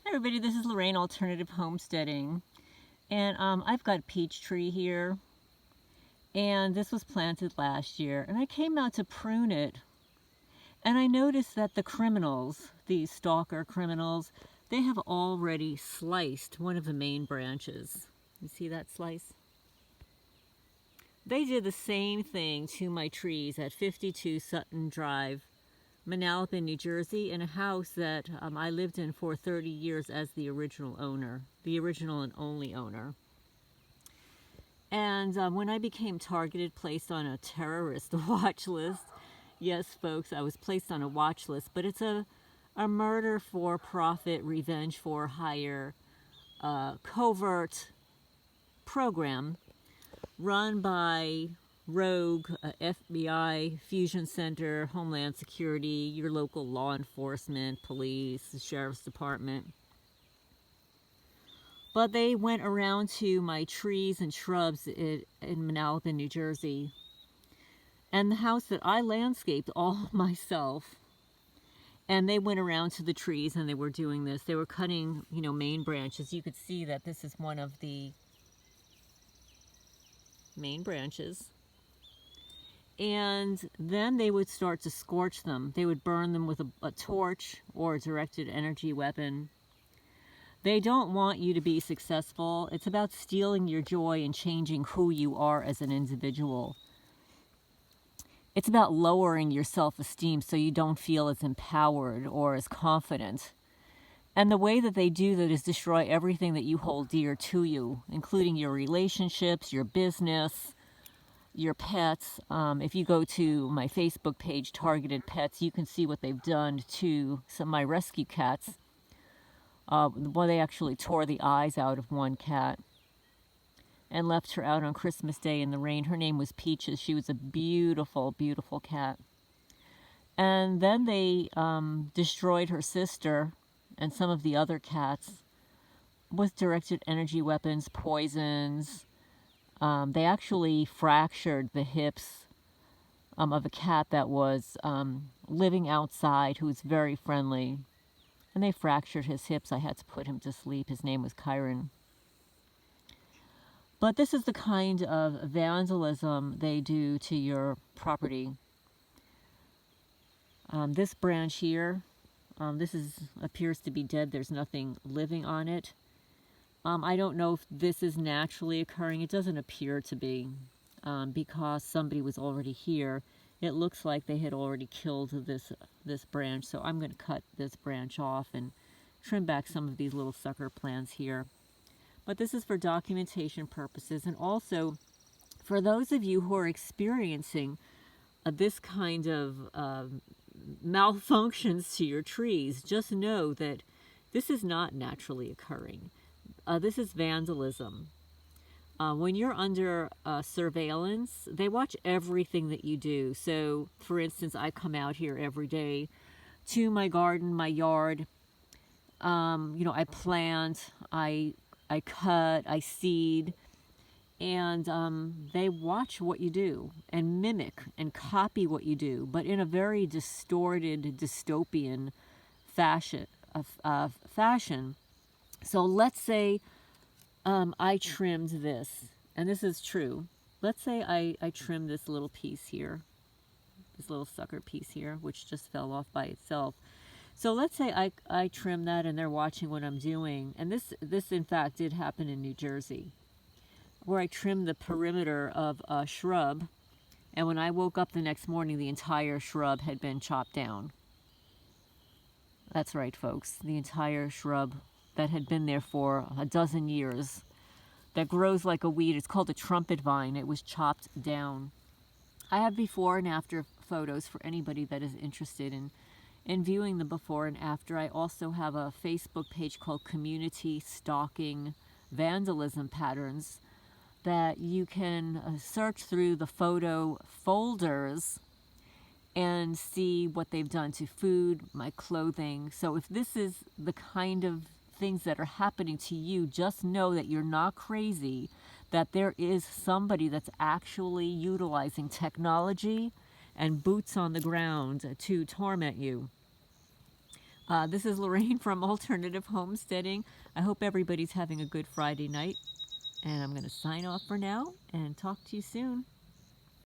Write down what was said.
Hi everybody, this is Lorraine, Alternative Homesteading, and I've got a peach tree here, and this was planted last year, and I came out to prune it, and I noticed that the criminals, these stalker criminals, they have already sliced one of the main branches. You see that slice? They did the same thing to my trees at 52 Sutton Drive, Manalapan, New Jersey, in a house that I lived in for 30 years as the original owner, the original and only owner. And when I became targeted, placed on a terrorist watch list, yes, folks, I was placed on a watch list, but it's a murder for profit, revenge for hire, covert program run by rogue FBI, Fusion Center, Homeland Security, your local law enforcement, police, the sheriff's department. But they went around to my trees and shrubs in Manalapan, New Jersey, and the house that I landscaped all myself. And they went around to the trees and they were doing this. They were cutting, main branches. You could see that this is one of the main branches. And then they would start to scorch them. They would burn them with a torch or a directed energy weapon. They don't want you to be successful. It's about stealing your joy and changing who you are as an individual. It's about lowering your self-esteem so you don't feel as empowered or as confident. And the way that they do that is destroy everything that you hold dear to you, including your relationships, your business, your pets. If you go to my Facebook page, Targeted Pets, you can see what they've done to some of my rescue cats. They actually tore the eyes out of one cat and left her out on Christmas Day in the rain. Her name was Peaches. She was a beautiful, beautiful cat. And then they destroyed her sister and some of the other cats with directed energy weapons, poisons. They actually fractured the hips of a cat that was living outside, who was very friendly. And they fractured his hips. I had to put him to sleep. His name was Kyron. But this is the kind of vandalism they do to your property. This branch here, this appears to be dead. There's nothing living on it. I don't know if this is naturally occurring. It doesn't appear to be, because somebody was already here. It looks like they had already killed this branch, so I'm going to cut this branch off and trim back some of these little sucker plants here. But this is for documentation purposes, and also for those of you who are experiencing this kind of malfunctions to your trees, just know that this is not naturally occurring. This is vandalism. When you're under surveillance, they watch everything that you do. So, for instance, I come out here every day to my garden, my yard. I plant, I cut, I seed, and they watch what you do and mimic and copy what you do, but in a very distorted, dystopian fashion. So let's say I trimmed this, and this is true. Let's say I trimmed this little piece here, this little sucker piece here, which just fell off by itself. So let's say I trim that and they're watching what I'm doing. And this in fact did happen in New Jersey, where I trimmed the perimeter of a shrub, and when I woke up the next morning, the entire shrub had been chopped down. That's right, folks. The entire shrub that had been there for a dozen years, that grows like a weed. It's called a trumpet vine. It was chopped down. I have before and after photos for anybody that is interested in viewing the before and after. I also have a Facebook page called Community Stalking Vandalism Patterns that you can search through the photo folders and see what they've done to food, my clothing. So if this is the kind of things that are happening to you, just know that you're not crazy, that there is somebody that's actually utilizing technology and boots on the ground to torment you. This is Lorraine from Alternative Homesteading. I hope everybody's having a good Friday night. And I'm going to sign off for now and talk to you soon.